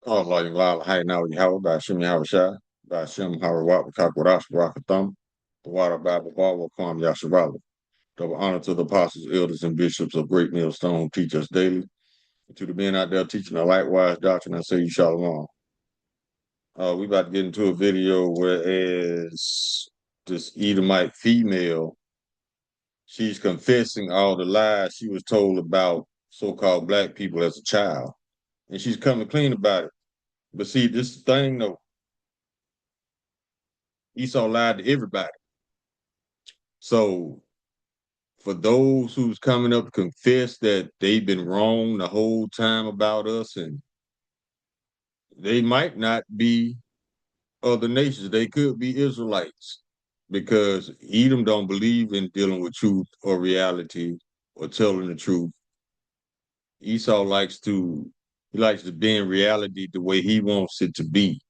Allah Yulala Hai Now Yahweh by Shem Yahushai by Shem Harawat Kakwarash Barakatham, the water Bible Bawa Kwam Yasharala. Double honor to the apostles, elders, and bishops of Great Millstone who teach us daily. And to the men out there teaching a likewise doctrine, I say you shalom. We about to get into a video whereas this Edomite female, she's confessing all the lies she was told about so-called black people as a child. And she's coming clean about it. But see, this thing though, Esau lied to everybody. So for those who's coming up to confess that they've been wrong the whole time about us, and they might not be other nations, they could be Israelites, because Edom don't believe in dealing with truth or reality or telling the truth. Esau likes to bend reality the way he wants it to be.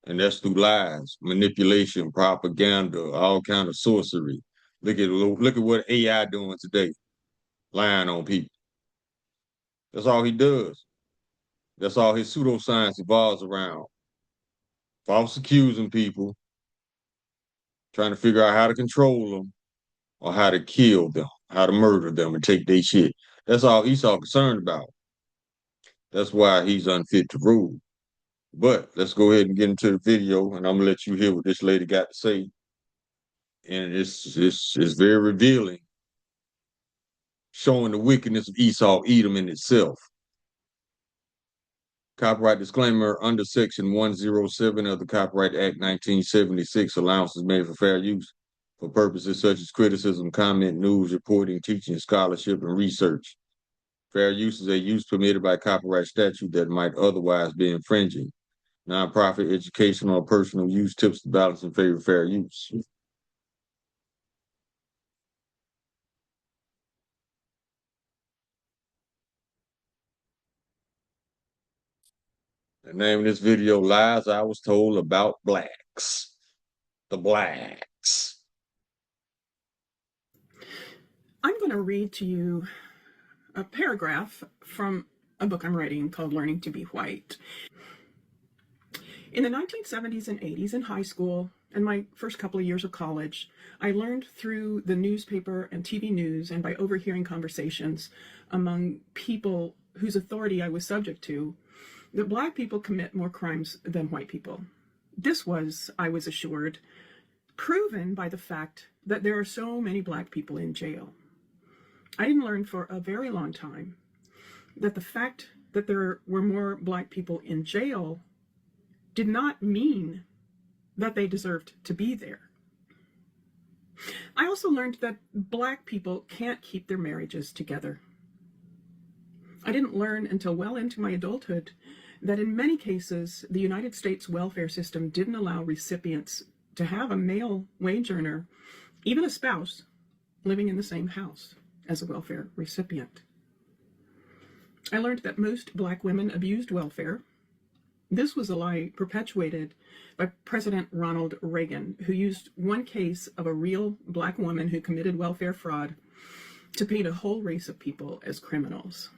And that's through lies, manipulation, propaganda, all kind of sorcery. Look at what AI doing today, lying on people. That's all he does. That's all his pseudoscience evolves around. False accusing people, trying to figure out how to control them or how to kill them, how to murder them and take their shit. That's all Esau concerned about. That's why he's unfit to rule. But let's go ahead and get into the video, and I'm gonna let you hear what this lady got to say. And it's very revealing, showing the wickedness of Esau, Edom in itself. Copyright disclaimer: under Section 107 of the Copyright Act 1976, allowances made for fair use for purposes such as criticism, comment, news, reporting, teaching, scholarship, and research. Fair use is a use permitted by copyright statute that might otherwise be infringing. Nonprofit, educational, or personal use tips the balance in favor of fair use. The name of this video: Lies I Was Told About Blacks. The Blacks. I'm going to read to you a paragraph from a book I'm writing called Learning to Be White. In the 1970s and 80s in high school and my first couple of years of college, I learned through the newspaper and TV news and by overhearing conversations among people whose authority I was subject to that Black people commit more crimes than white people. This was, I was assured, proven by the fact that there are so many Black people in jail. I didn't learn for a very long time that the fact that there were more Black people in jail did not mean that they deserved to be there. I also learned that Black people can't keep their marriages together. I didn't learn until well into my adulthood that in many cases, the United States welfare system didn't allow recipients to have a male wage earner, even a spouse, living in the same house as a welfare recipient. I learned that most Black women abused welfare. This was a lie perpetuated by President Ronald Reagan, who used one case of a real Black woman who committed welfare fraud to paint a whole race of people as criminals.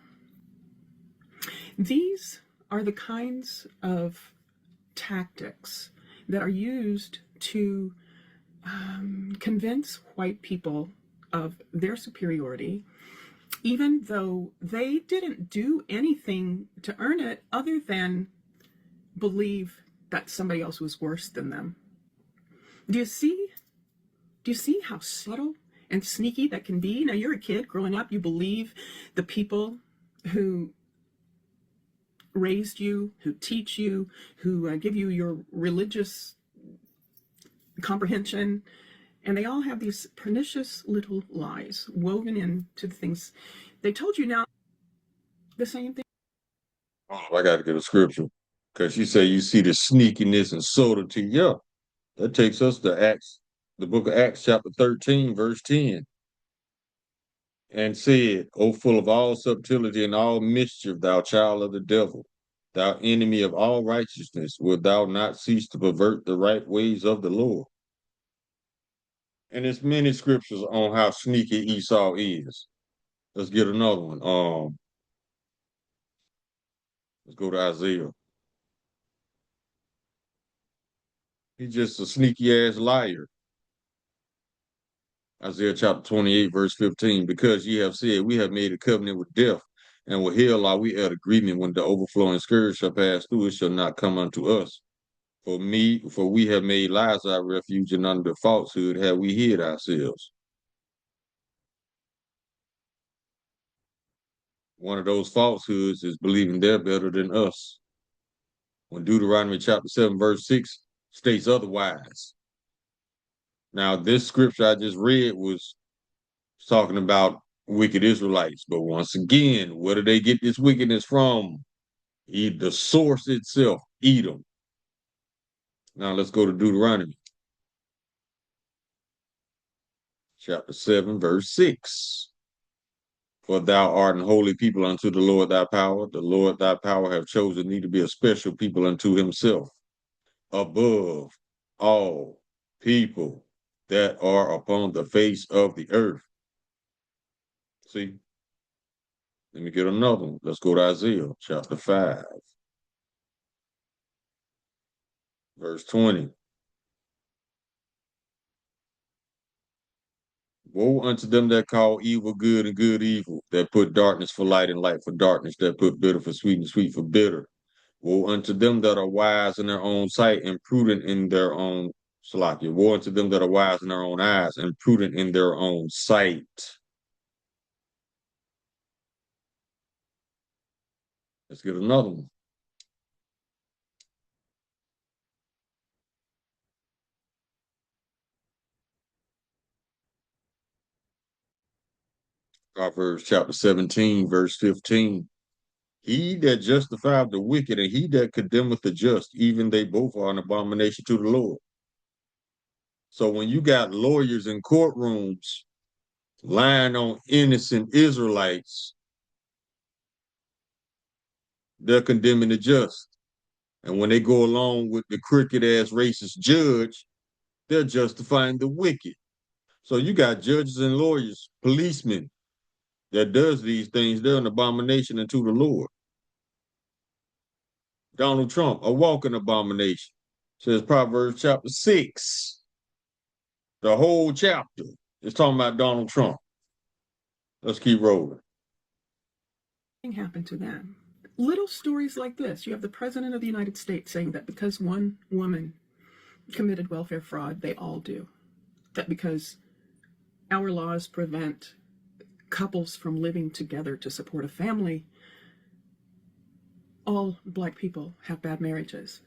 These are the kinds of tactics that are used to convince white people of their superiority, even though they didn't do anything to earn it other than believe that somebody else was worse than them. Do you see how subtle and sneaky that can be? Now, you're a kid growing up, you believe the people who raised you, who teach you, who give you your religious comprehension, and they all have these pernicious little lies woven into the things they told you. Now, the same thing. Oh, I got to get a scripture, because you say you see the sneakiness and subtlety. Yeah, that takes us to Acts, the book of Acts, chapter 13, verse 10. And said, O full of all subtlety and all mischief, thou child of the devil, thou enemy of all righteousness, wilt thou not cease to pervert the right ways of the Lord? And there's many scriptures on how sneaky Esau is. Let's get another one. Let's go to Isaiah. He's just a sneaky ass liar. Isaiah chapter 28, verse 15. Because ye have said, we have made a covenant with death, and with hell are we at agreement. When the overflowing scourge shall pass through, it shall not come unto us. For we have made lies our refuge, and under falsehood have we hid ourselves. One of those falsehoods is believing they're better than us. When Deuteronomy chapter 7, verse 6 states otherwise. Now, this scripture I just read was talking about wicked Israelites. But once again, where do they get this wickedness from? The source itself, Edom. Now let's go to Deuteronomy chapter 7, verse 6. For thou art an holy people unto the Lord thy power. The Lord thy power have chosen thee to be a special people unto himself, above all people that are upon the face of the earth. See, let me get another one. Let's go to Isaiah chapter 5, verse 20. Woe unto them that call evil good and good evil, that put darkness for light and light for darkness, that put bitter for sweet and sweet for bitter. Woe unto them that are wise in their own sight and prudent in their own Salakia. Woe unto them that are wise in their own eyes and prudent in their own sight. Let's get another one. Proverbs chapter 17, verse 15. He that justifieth the wicked and he that condemneth the just, even they both are an abomination to the Lord. So when you got lawyers in courtrooms lying on innocent Israelites, they're condemning the just. And when they go along with the crooked ass racist judge, they're justifying the wicked. So you got judges and lawyers, policemen that does these things. They're an abomination unto the Lord. Donald Trump, a walking abomination, says Proverbs chapter 6. The whole chapter is talking about Donald Trump. Let's keep rolling. Happened to them. Little stories like this. You have the President of the United States saying that because one woman committed welfare fraud, they all do. That because our laws prevent couples from living together to support a family, all Black people have bad marriages.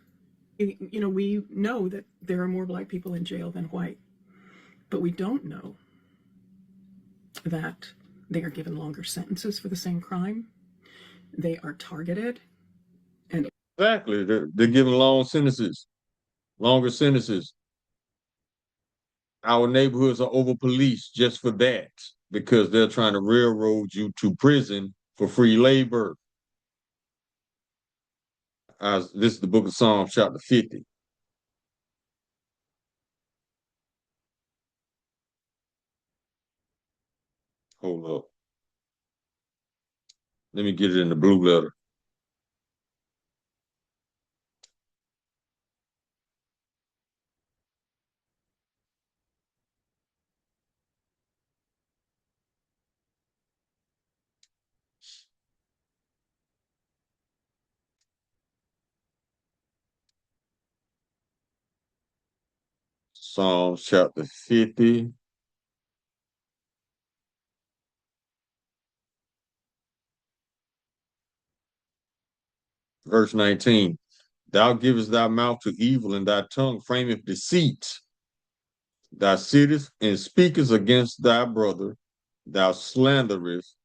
You know, we know that there are more Black people in jail than white, but we don't know that they are given longer sentences for the same crime. They are targeted. And exactly, they're giving long sentences, longer sentences. Our neighborhoods are over policed just for that, because they're trying to railroad you to prison for free labor. This is the book of Psalms, chapter 50. Hold up. Let me get it in the blue letter. Psalms chapter 50. Verse 19. Thou givest thy mouth to evil, and thy tongue frameth deceit. Thou sittest and speakest against thy brother, thou slanderest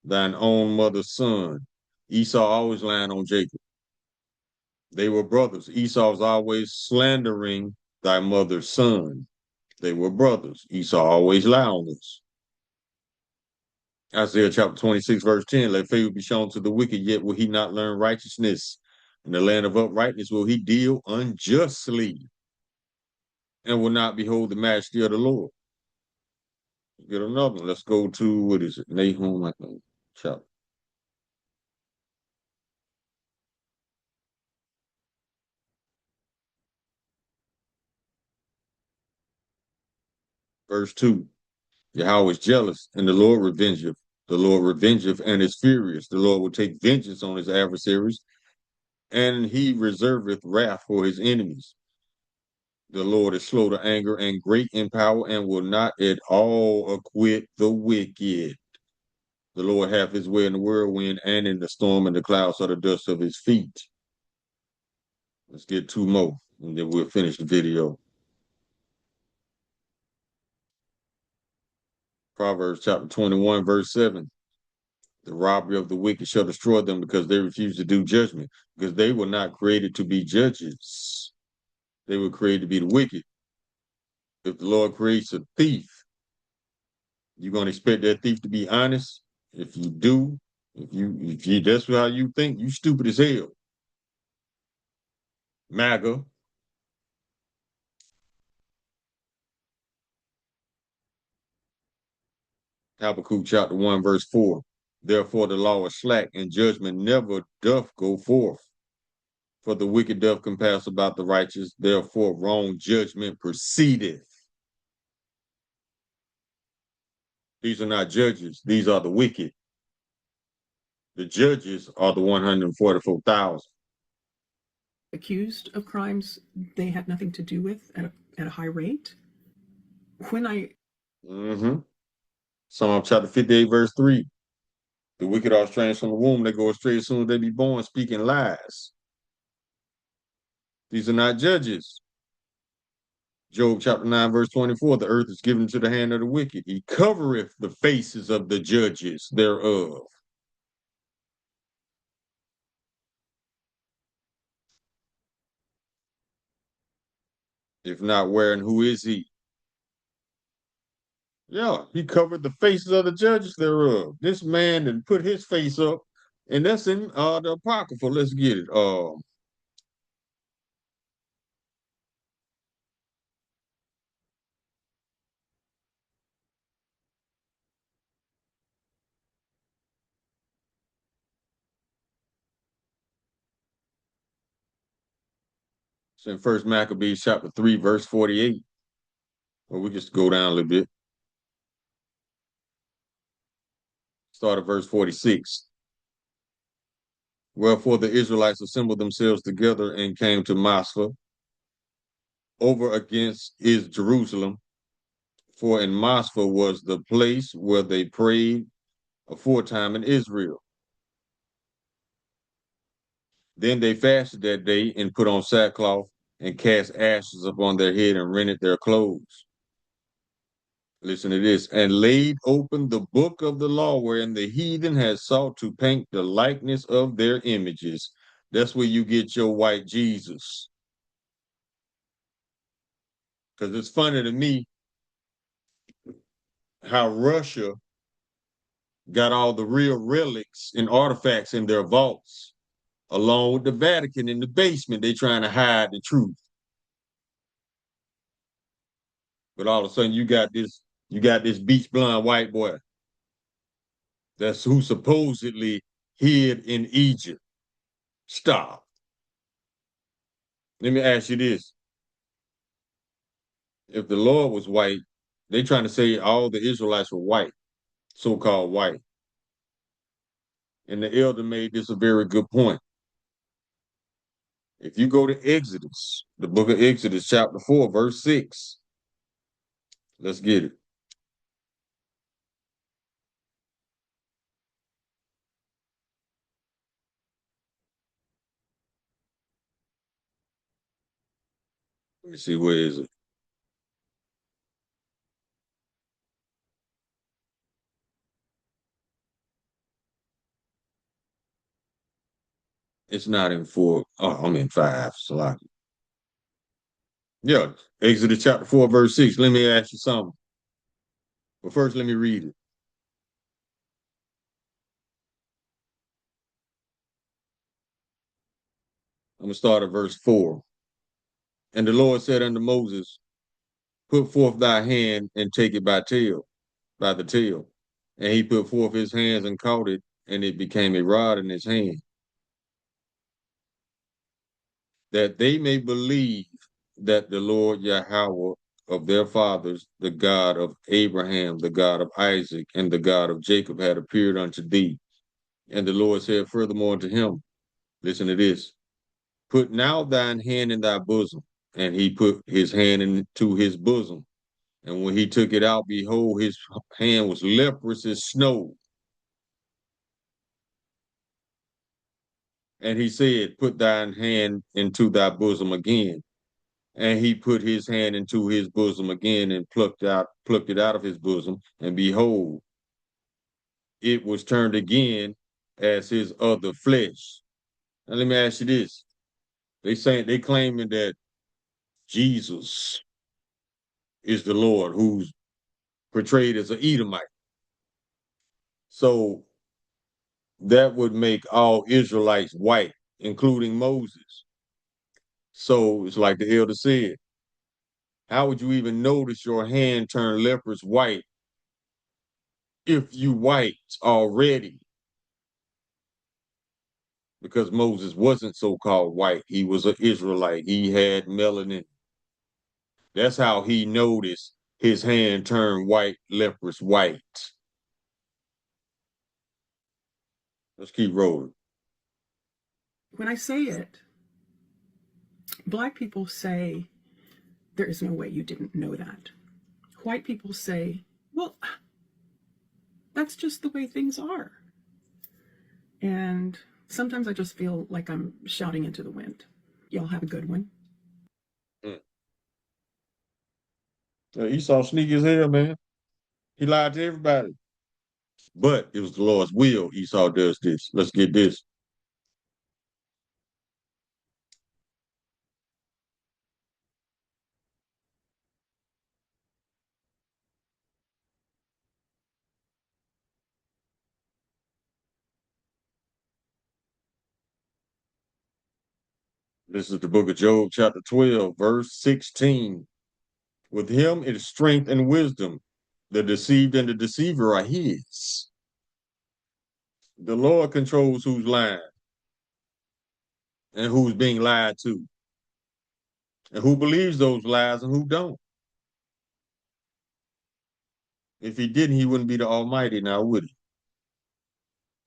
thine own mother's son. Esau always lying on Jacob. They were brothers. Esau was always slandering thy mother's son. They were brothers. Esau always lied on us. Isaiah chapter 26, verse 10, let favor be shown to the wicked, yet will he not learn righteousness. In the land of uprightness will he deal unjustly, and will not behold the majesty of the Lord. Get another one. Let's go to, what is it? Nahum, I think, chapter. Verse 2. Yahweh is jealous, and the Lord revengeth. The Lord revengeth and is furious. The Lord will take vengeance on his adversaries, and he reserveth wrath for his enemies. The Lord is slow to anger and great in power, and will not at all acquit the wicked. The Lord hath his way in the whirlwind and in the storm, and the clouds are the dust of his feet. Let's get two more, and then we'll finish the video. Proverbs chapter 21, verse 7. The robbery of the wicked shall destroy them, because they refuse to do judgment, because they were not created to be judges. They were created to be the wicked. If the Lord creates a thief, you're going to expect that thief to be honest? If you do, if you that's how you think, you stupid as hell. MAGA. Habakkuk chapter 1, verse 4. Therefore the law is slack, and judgment never doth go forth. For the wicked doth compass about the righteous, therefore wrong judgment proceedeth. These are not judges, these are the wicked. The judges are the 144,000. Accused of crimes they had nothing to do with at a high rate. When I Psalm chapter 58, verse 3. The wicked are estranged from the womb, they go astray as soon as they be born, speaking lies. These are not judges. Job chapter 9, verse 24. The earth is given to the hand of the wicked. He covereth the faces of the judges thereof. If not, where and who is he? Yeah, he covered the faces of the judges thereof. This man then put his face up, and that's in the Apocrypha. Let's get it. It's in First Maccabees chapter 3, verse 48. Well, we just go down a little bit. Start at verse 46. Wherefore the Israelites assembled themselves together and came to Massah over against is Jerusalem. For in Massah was the place where they prayed aforetime in Israel. Then they fasted that day and put on sackcloth and cast ashes upon their head and rented their clothes. Listen to this. And laid open the book of the law, wherein the heathen had sought to paint the likeness of their images. That's where you get your white Jesus. Because it's funny to me how Russia got all the real relics and artifacts in their vaults, along with the Vatican in the basement. They trying to hide the truth. But all of a sudden you got this beach blonde white boy that's who supposedly hid in Egypt. Stop. Let me ask you this. If the Lord was white, they trying to say all the Israelites were white, so-called white. And the elder made this a very good point. If you go to Exodus, the book of Exodus, chapter 4, verse 6, let's get it. Let me see, where is it? It's not in 4. Oh, I'm in 5. So yeah, Exodus chapter 4, verse 6. Let me ask you something. But first, let me read it. I'm going to start at verse 4. And the Lord said unto Moses, put forth thy hand and take it by the tail. And he put forth his hands and caught it, and it became a rod in his hand. That they may believe that the Lord Yahweh of their fathers, the God of Abraham, the God of Isaac, and the God of Jacob had appeared unto thee. And the Lord said furthermore unto him, listen to this, put now thine hand in thy bosom. And he put his hand into his bosom. And when he took it out, behold, his hand was leprous as snow. And he said, put thine hand into thy bosom again. And he put his hand into his bosom again and plucked it out of his bosom. And behold, it was turned again as his other flesh. Now let me ask you this. They claiming that Jesus is the Lord who's portrayed as an Edomite. So that would make all Israelites white, including Moses. So it's like the elder said, how would you even notice your hand turn leprous white if you white already? Because Moses wasn't so-called white. He was an Israelite. He had melanin. That's how he noticed his hand turn white, leprous white. Let's keep rolling. When I say it, Black people say, there is no way you didn't know that. White people say, well, that's just the way things are. And sometimes I just feel like I'm shouting into the wind. Y'all have a good one. Esau sneaky as hell, man. He lied to everybody. But it was the Lord's will Esau does this. Let's get this. This is the book of Job, chapter 12, verse 16. With him it is strength and wisdom. The deceived and the deceiver are his. The Lord controls who's lying and who's being lied to, and who believes those lies and who don't. If he didn't, he wouldn't be the Almighty now, would he?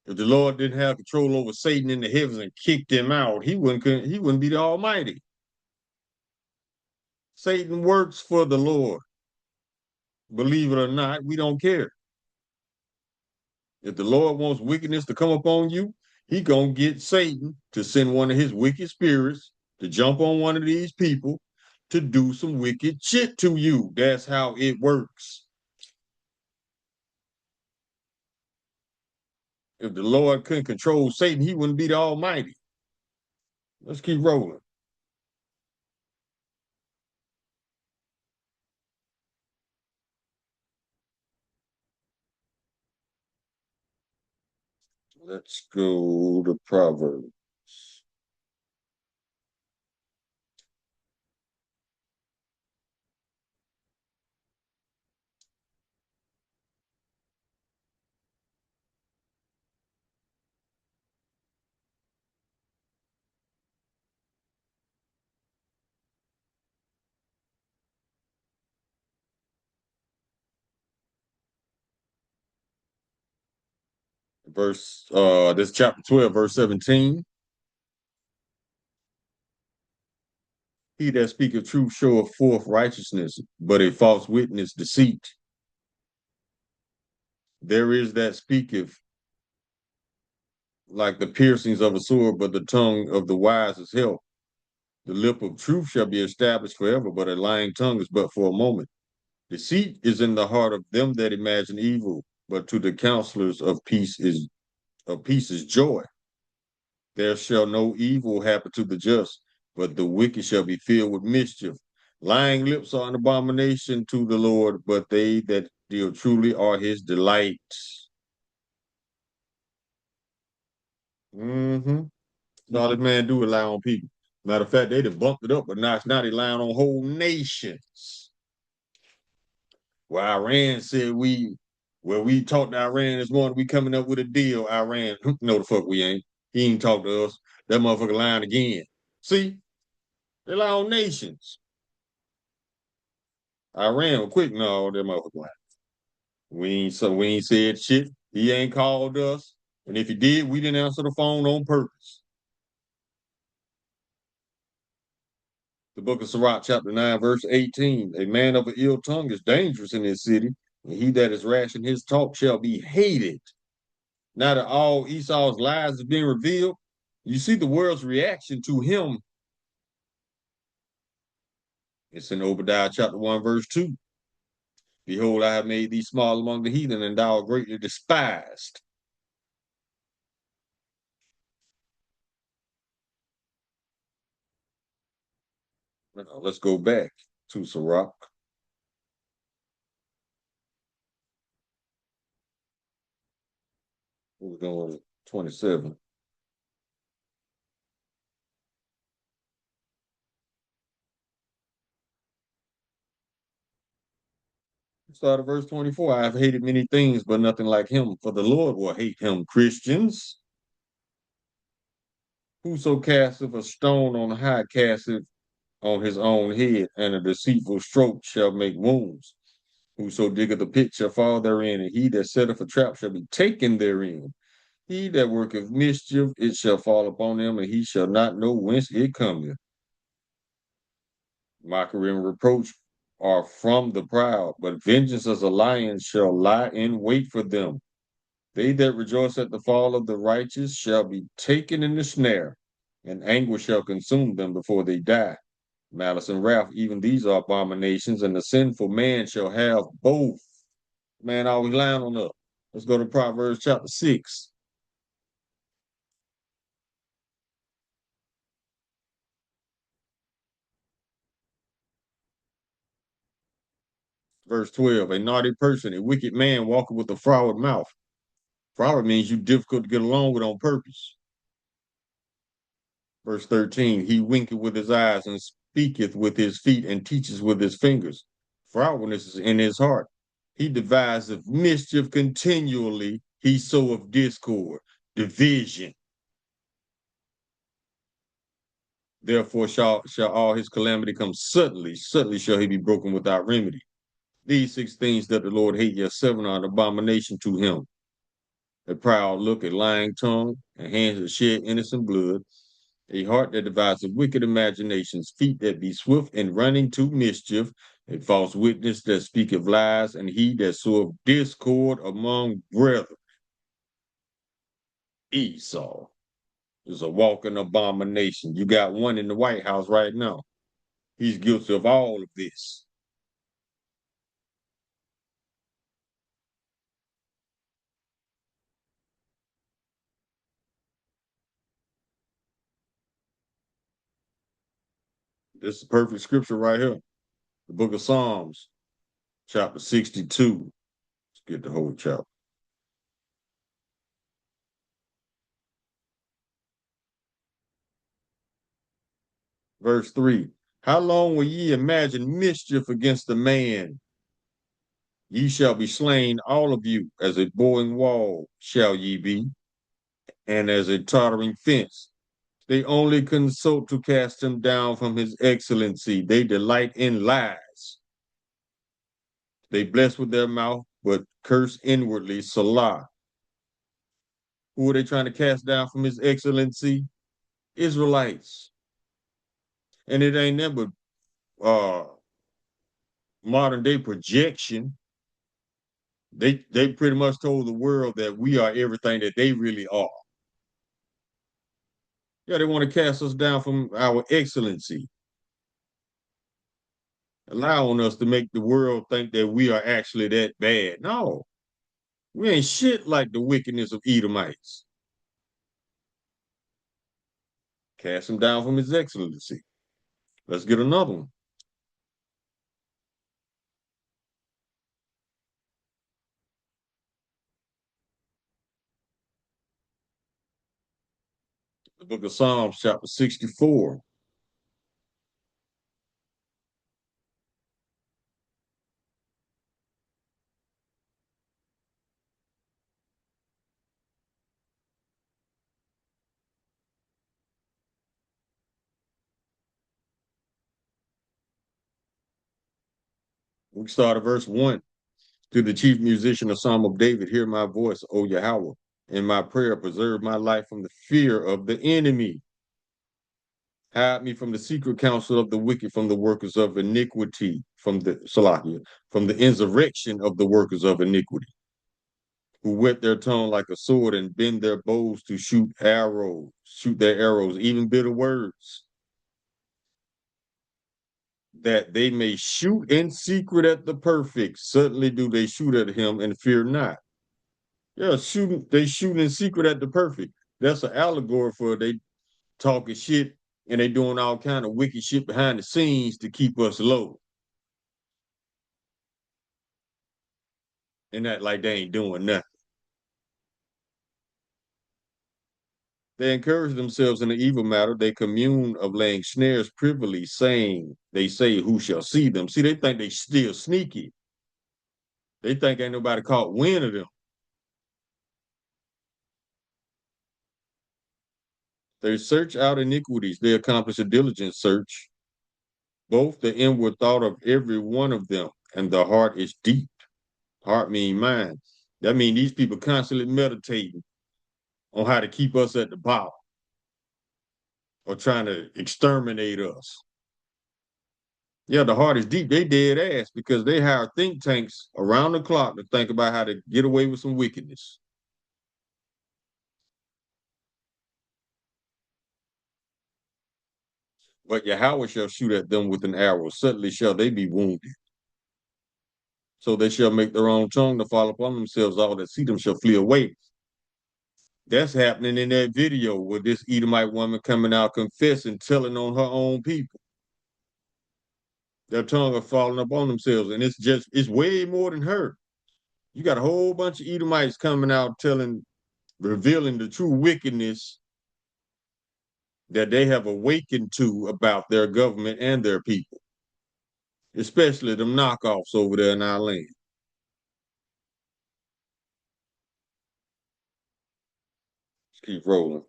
If the Lord didn't have control over Satan in the heavens and kicked him out, he wouldn't be the Almighty. Satan works for the Lord. Believe it or not, we don't care. If the Lord wants wickedness to come upon you, he gonna get Satan to send one of his wicked spirits to jump on one of these people to do some wicked shit to you. That's how it works. If the Lord couldn't control Satan, he wouldn't be the Almighty. Let's keep rolling. Let's go to Proverbs. This chapter 12, verse 17. He that speaketh truth showeth forth righteousness, but a false witness deceit. There is that speaketh like the piercings of a sword, but the tongue of the wise is health. The lip of truth shall be established forever, but a lying tongue is but for a moment. Deceit is in the heart of them that imagine evil, but to the counselors of peace is joy. There shall no evil happen to the just, but the wicked shall be filled with mischief. Lying lips are an abomination to the Lord, but they that deal truly are his delight. Mm-hmm. All this man do is lie on people. Matter of fact, they done bumped it up, but now they lying on whole nations. Well, Iran said we talked to Iran this morning, we coming up with a deal. Iran, no the fuck we ain't. He ain't talked to us. That motherfucker lying again. See, they lie on nations. Iran quick, no, them motherfuckers. We ain't said shit. He ain't called us. And if he did, we didn't answer the phone on purpose. The book of Sirach, chapter 9, verse 18. A man of an ill tongue is dangerous in his city, and he that is rash in his talk shall be hated. Now that all Esau's lies is being revealed, you see the world's reaction to him. It's in Obadiah chapter 1, verse 2. Behold, I have made thee small among the heathen, and thou art greatly despised. Now, let's go back to Sirach. We're going to 27. Start at verse 24. I have hated many things, but nothing like him, for the Lord will hate him. Christians, whoso casteth a stone on high casteth on his own head, and a deceitful stroke shall make wounds. Whoso diggeth a pit shall fall therein, and he that setteth a trap shall be taken therein. He that worketh mischief, it shall fall upon him, and he shall not know whence it cometh. Mockery and reproach are from the proud, but vengeance as a lion shall lie in wait for them. They that rejoice at the fall of the righteous shall be taken in the snare, and anguish shall consume them before they die. Malice and wrath, even these are abominations, and the sinful man shall have both. Man, always lying on us. Let's go to Proverbs chapter 6, verse 12. A naughty person, a wicked man walketh with a froward mouth. Froward means you difficult to get along with on purpose. Verse 13, he winketh with his eyes and speaketh with his feet and teaches with his fingers. Frowardness is in his heart. He deviseth mischief continually. He soweth discord, division. Therefore shall all his calamity come suddenly. Suddenly shall he be broken without remedy. These 6 things that the Lord hate, yes, 7 are an abomination to him. A proud look, a lying tongue, and hands that shed innocent blood, a heart that devises wicked imaginations, feet that be swift in running to mischief, a false witness that speaketh lies, and he that soweth discord among brethren. Esau is a walking abomination. You got one in the White House right now. He's guilty of all of this. This is perfect scripture right here. The book of Psalms, chapter 62. Let's get the whole chapter. Verse 3. How long will ye imagine mischief against a man? Ye shall be slain, all of you, as a bowing wall shall ye be, and as a tottering fence. They only consult to cast him down from his excellency. They delight in lies. They bless with their mouth, but curse inwardly. Salah. Who are they trying to cast down from his excellency? Israelites. And it ain't never modern day projection. They pretty much told the world that we are everything that they really are. Yeah, they want to cast us down from our excellency, allowing us to make the world think that we are actually that bad. No, we ain't shit like the wickedness of Edomites. Cast him down from his excellency. Let's get another one. The book of Psalms, chapter 64. We start at verse 1. To the chief musician, a psalm of David, hear my voice, O Yahweh. In my prayer, preserve my life from the fear of the enemy. Hide me from the secret counsel of the wicked, from the workers of iniquity, from the Salakia, from the insurrection of the workers of iniquity, who whet their tongue like a sword and bend their bows to shoot their arrows, even bitter words, that they may shoot in secret at the perfect. Suddenly do they shoot at him and fear not. Yeah, they shoot in secret at the perfect. That's an allegory for they talking shit and they doing all kind of wicked shit behind the scenes to keep us low. And that like they ain't doing nothing. They encourage themselves in the evil matter. They commune of laying snares privily, saying, they say, who shall see them? See, they think they still sneaky. They think ain't nobody caught wind of them. They search out iniquities. They accomplish a diligent search, both the inward thought of every one of them, and the heart is deep. Heart mean mind. That means these people constantly meditating on how to keep us at the bottom or trying to exterminate us. Yeah, the heart is deep. They dead ass because they hire think tanks around the clock to think about how to get away with some wickedness. But Yahweh shall shoot at them with an arrow. Suddenly shall they be wounded. So they shall make their own tongue to fall upon themselves. All that see them shall flee away. That's happening in that video with this Edomite woman coming out confessing, telling on her own people. Their tongue are falling upon themselves. And it's way more than her. You got a whole bunch of Edomites coming out revealing the true wickedness that they have awakened to about their government and their people, especially them knockoffs over there in our land. Let's keep rolling.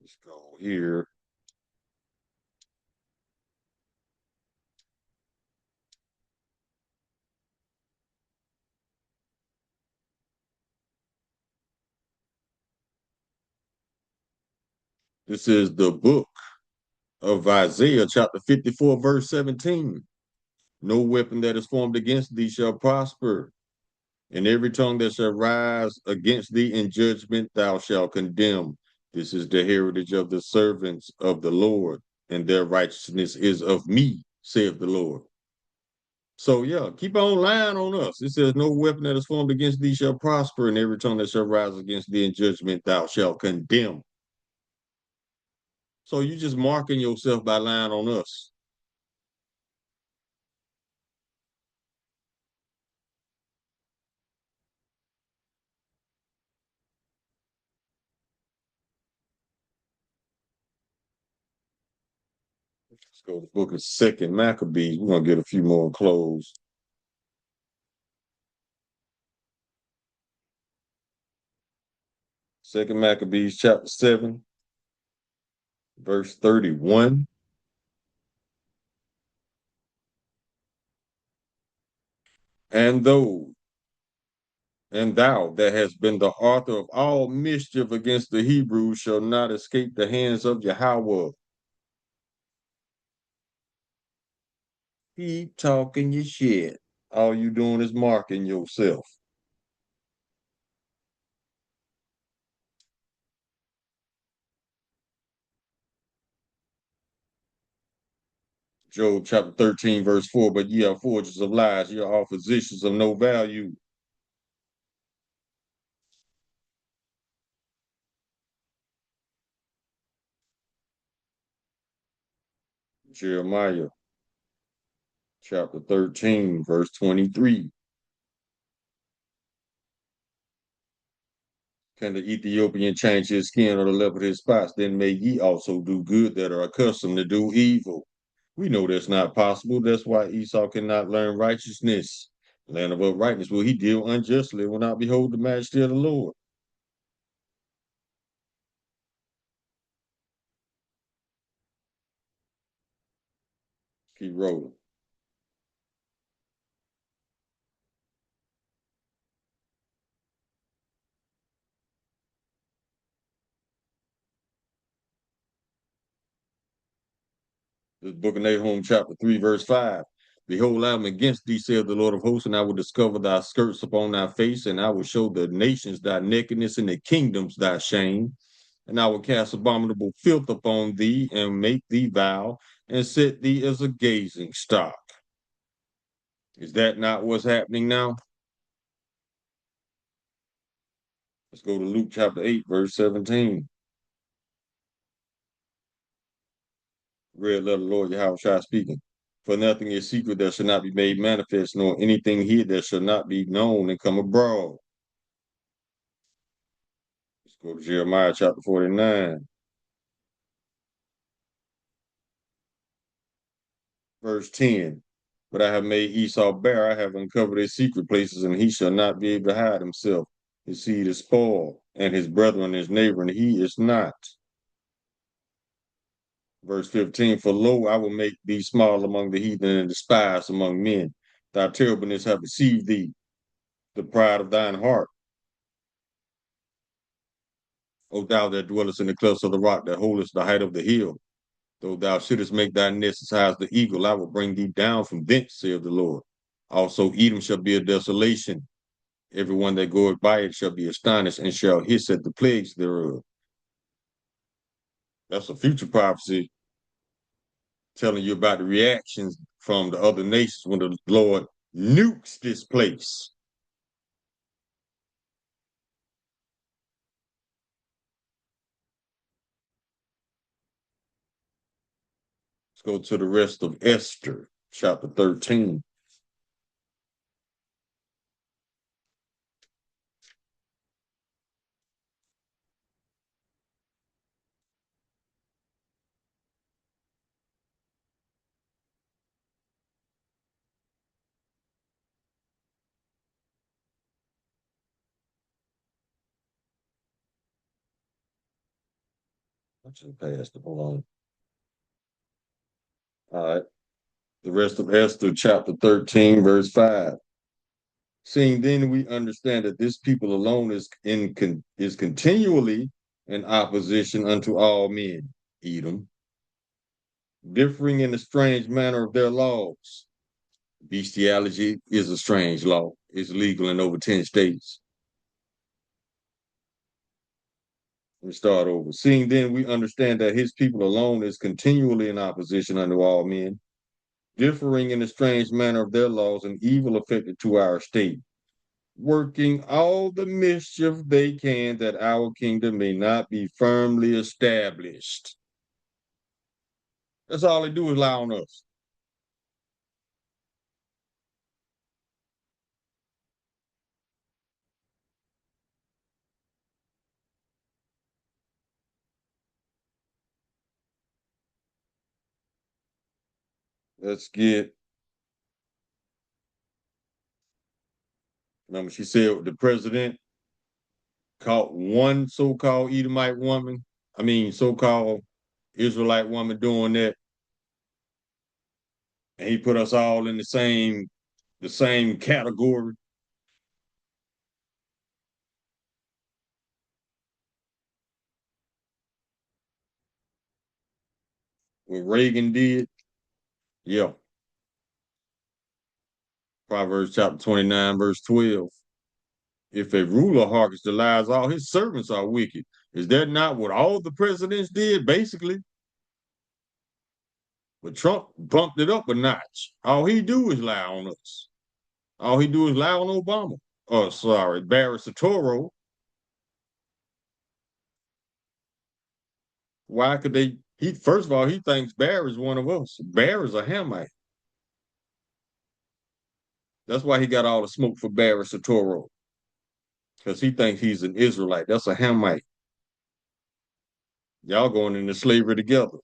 Let's go here. This is the book of Isaiah, chapter 54, verse 17. No weapon that is formed against thee shall prosper, and every tongue that shall rise against thee in judgment thou shalt condemn. This is the heritage of the servants of the Lord, and their righteousness is of me, saith the Lord. So yeah, keep on lying on us. It says, no weapon that is formed against thee shall prosper, and every tongue that shall rise against thee in judgment thou shalt condemn. So you just marking yourself by lying on us. Let's go to the book of Second Maccabees. We're gonna get a few more and close. Second Maccabees chapter 7, verse 31. And thou that hast been the author of all mischief against the Hebrews shall not escape the hands of Yahweh. Keep talking your shit. All you doing is marking yourself. Job chapter 13, verse 4. But ye are forgers of lies, ye are all physicians of no value. Jeremiah chapter 13, verse 23. Can the Ethiopian change his skin or the leopard his spots? Then may ye also do good that are accustomed to do evil. We know that's not possible. That's why Esau cannot learn righteousness. Land of uprightness will he deal unjustly and will not behold the majesty of the Lord. Keep rolling. This book of Nahum, chapter 3, verse 5. Behold, I am against thee, saith the Lord of hosts, and I will discover thy skirts upon thy face, and I will show the nations thy nakedness and the kingdoms thy shame. And I will cast abominable filth upon thee, and make thee vile, and set thee as a gazing stock. Is that not what's happening now? Let's go to Luke chapter 8, verse 17. Red letter Lord Yahushua speaking. For nothing is secret that shall not be made manifest, nor anything hid that shall not be known and come abroad. Let's go to Jeremiah chapter 49, verse 10. But I have made Esau bare, I have uncovered his secret places, and he shall not be able to hide himself. His seed is spoiled, and his brethren, his neighbor, and he is not. Verse 15, for lo, I will make thee small among the heathen and despised among men. Thy terribleness hath deceived thee, the pride of thine heart. O thou that dwellest in the clefts of the rock, that holdest the height of the hill, though thou shouldest make thy nest as high as the eagle, I will bring thee down from thence, saith the Lord. Also Edom shall be a desolation. Everyone that goeth by it shall be astonished and shall hiss at the plagues thereof. That's a future prophecy telling you about the reactions from the other nations when the Lord nukes this place. Let's go to the rest of Esther, chapter 13. I just passed it along. All right. The rest of Esther, chapter 13, verse 5. Seeing then we understand that this people alone is continually in opposition unto all men, Edom, differing in the strange manner of their laws. Bestiality is a strange law. It's legal in over 10 states. Let me start over. Seeing then we understand that his people alone is continually in opposition unto all men, differing in the strange manner of their laws and evil affected to our state, working all the mischief they can that our kingdom may not be firmly established. That's all they do is lie on us. Let's get, remember she said the president caught one so-called Edomite woman, so-called Israelite woman doing that, and he put us all in the same category. What Reagan did. Yeah. Proverbs chapter 29, verse 12. If a ruler hearkens to lies, all his servants are wicked. Is that not what all the presidents did, basically? But Trump bumped it up a notch. All he do is lie on us. All he do is lie on Obama. Oh, sorry, Barry Soetoro. Why could they? He first of all, he thinks Barry's one of us. Barry's a Hamite. That's why he got all the smoke for Barry Soetoro, because he thinks he's an Israelite. That's a Hamite. Y'all going into slavery together.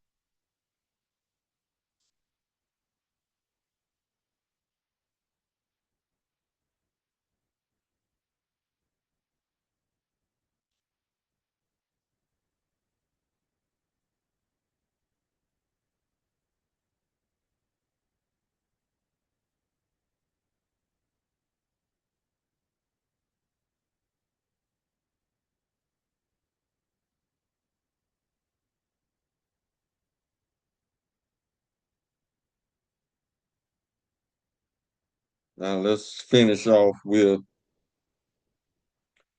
Now let's finish off with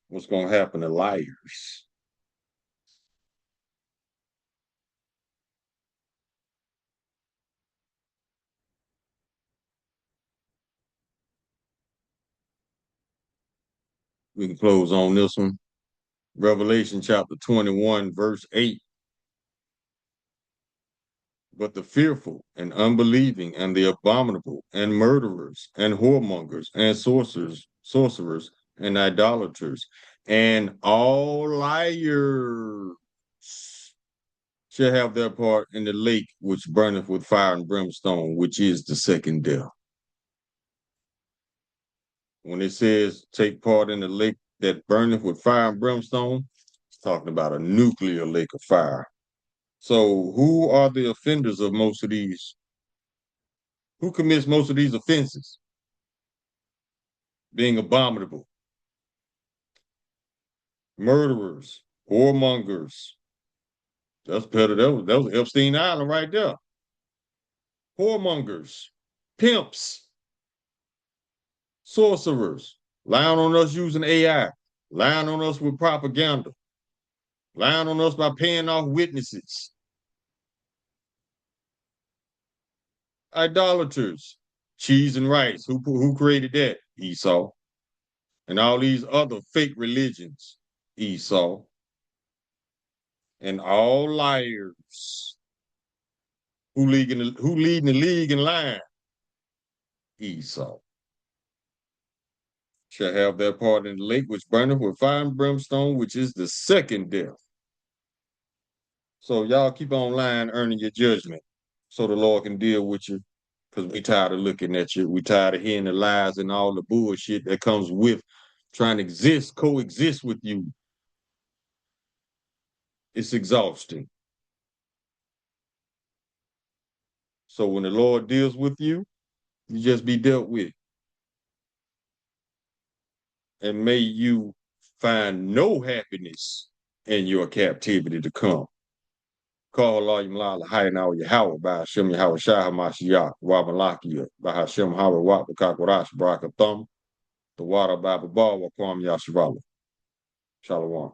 what's going to happen to liars. We can close on this one. Revelation chapter 21, verse 8. But the fearful and unbelieving and the abominable and murderers and whoremongers and sorcerers and idolaters and all liars shall have their part in the lake which burneth with fire and brimstone, which is the second death. When it says take part in the lake that burneth with fire and brimstone, it's talking about a nuclear lake of fire. So who are the offenders of most of these? Who commits most of these offenses? Being abominable, murderers, whoremongers. That's better. That was Epstein Island right there. Whoremongers, pimps, sorcerers, lying on us using AI, lying on us with propaganda, lying on us by paying off witnesses, idolaters, cheese and rice. Who created that? Esau. And all these other fake religions, Esau. And all liars. Who leading the league in lying? Esau. Shall have their part in the lake which burneth with fire and brimstone, which is the second death. So y'all keep on lying, earning your judgment, so the Lord can deal with you. Because we tired of looking at you. We tired of hearing the lies and all the bullshit that comes with trying to coexist with you. It's exhausting. So when the Lord deals with you, you just be dealt with. And may you find no happiness in your captivity to come. Call Allah Yamla Hayana Yahweh by Hashem Yahweh Shah Mashiach, Wabalakia, by Hashem Hawa Wap Kakwarash Barakathum, the water Baba Ba Wakwam Yashavala. Shalom.